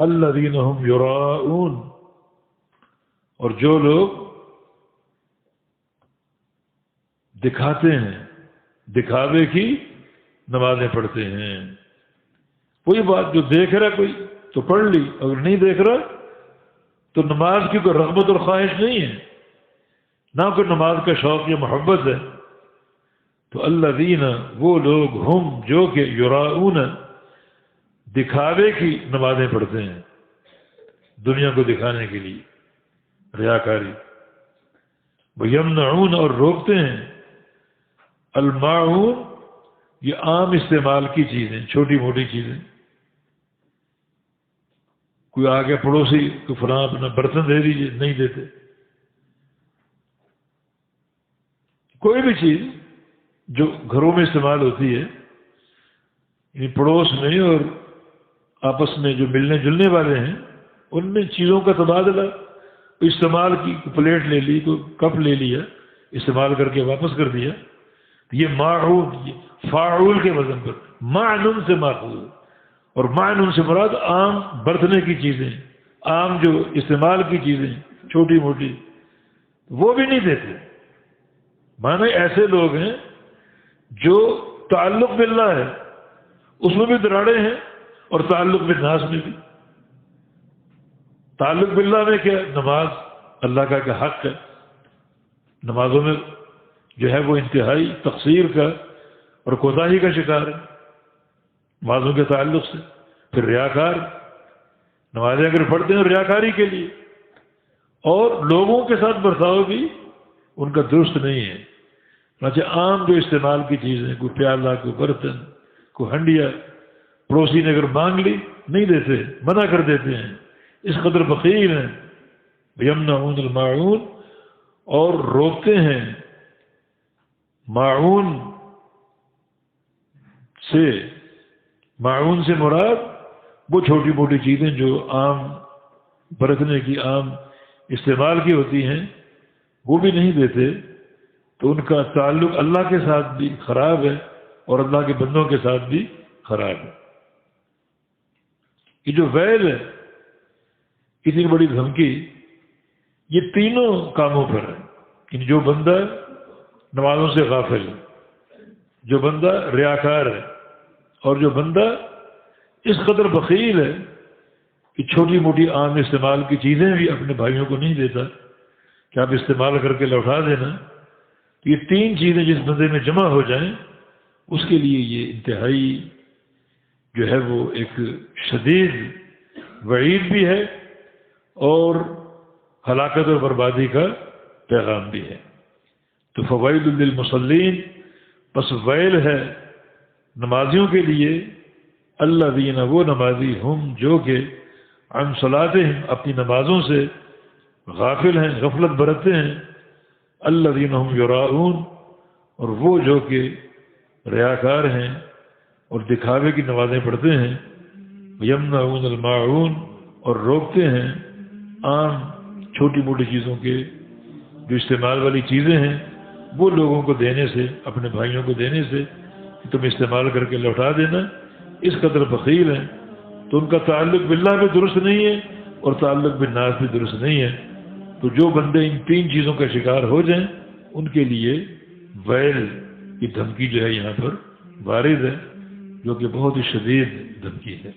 الذین هم یراؤون، اور جو لوگ دکھاتے ہیں، دکھاوے کی نمازیں پڑھتے ہیں. وہی بات، جو دیکھ رہا کوئی تو پڑھ لی، اگر نہیں دیکھ رہا تو نماز کی کوئی رغبت اور خواہش نہیں ہے، نہ کوئی نماز کا شوق یا محبت ہے. تو الذین، وہ لوگ، ہم جو کہ یراؤون، دکھاوے کی نمازیں پڑھتے ہیں، دنیا کو دکھانے کے لیے، ریاکاری. ویمنعون، اور روکتے ہیں، الماعون، یہ عام استعمال کی چیزیں، چھوٹی موٹی چیزیں. کوئی آگے پڑوسی کو فلاں اپنا برتن دے دیجیے، نہیں دیتے. کوئی بھی چیز جو گھروں میں استعمال ہوتی ہے، یعنی پڑوس میں اور آپس میں جو ملنے جلنے والے ہیں، ان میں چیزوں کا تبادلہ، استعمال کی پلیٹ لے لی، کوئی کپ لے لیا، استعمال کر کے واپس کر دیا. یہ معون، فاعول کے وزن پر، معنون سے ماخوذ، اور معنون سے مراد عام برتنے کی چیزیں، عام جو استعمال کی چیزیں چھوٹی موٹی، وہ بھی نہیں دیتے. مانے ایسے لوگ ہیں جو تعلق باللہ ہے اس میں بھی دراڑے ہیں، اور تعلق بالناس میں بھی. تعلق باللہ میں کیا؟ نماز اللہ کا ایک حق ہے، نمازوں میں جو ہے وہ انتہائی تقصیر کا اور کوتاہی کا شکار ہے نمازوں کے تعلق سے. پھر ریاکار، نمازیں اگر پڑھتے ہیں ریاکاری کے لیے، اور لوگوں کے ساتھ برتاؤ بھی ان کا درست نہیں ہے. اچھا، عام جو استعمال کی چیزیں، کوئی پیالہ، کوئی برتن، کوئی ہنڈیا، پڑوسی نے اگر مانگ لی نہیں دیتے، منع کر دیتے ہیں، اس قدر بخیل ہیں. یمنعون الماعون، اور روکتے ہیں. معون سے مراد وہ چھوٹی موٹی چیزیں جو عام برتنے کی، عام استعمال کی ہوتی ہیں، وہ بھی نہیں دیتے. تو ان کا تعلق اللہ کے ساتھ بھی خراب ہے اور اللہ کے بندوں کے ساتھ بھی خراب ہے. یہ جو ویل ہے، اتنی بڑی دھمکی، یہ تینوں کاموں پر ہے. کہ جو بندہ نمازوں سے غافل ہے، جو بندہ ریاکار ہے، اور جو بندہ اس قدر بخیل ہے کہ چھوٹی موٹی عام استعمال کی چیزیں بھی اپنے بھائیوں کو نہیں دیتا کہ آپ استعمال کر کے لوٹا دینا. یہ تین چیزیں جس بندے میں جمع ہو جائیں، اس کے لیے یہ انتہائی جو ہے وہ ایک شدید وعید بھی ہے اور ہلاکت اور بربادی کا پیغام بھی ہے. تو فوائد للمصلین، پس ویل ہے نمازیوں کے لیے، الذین، وہ نمازی، ہم جو کہ عن صلاتہم، اپنی نمازوں سے غافل ہیں، غفلت برتتے ہیں. الذین هم یراؤون، اور وہ جو کہ ریاکار ہیں اور دکھاوے کی نمازیں پڑھتے ہیں. یمنعون الماعون، اور روکتے ہیں عام چھوٹی موٹی چیزوں کے جو استعمال والی چیزیں ہیں، وہ لوگوں کو دینے سے، اپنے بھائیوں کو دینے سے کہ تم استعمال کر کے لوٹا دینا. اس قدر بخیل ہیں. تو ان کا تعلق باللہ بھی درست نہیں ہے اور تعلق بالناس بھی درست نہیں ہے. تو جو بندے ان تین چیزوں کا شکار ہو جائیں، ان کے لیے ویل کی دھمکی جو ہے یہاں پر وارد ہے، جو کہ بہت ہی شدید دھمکی ہے.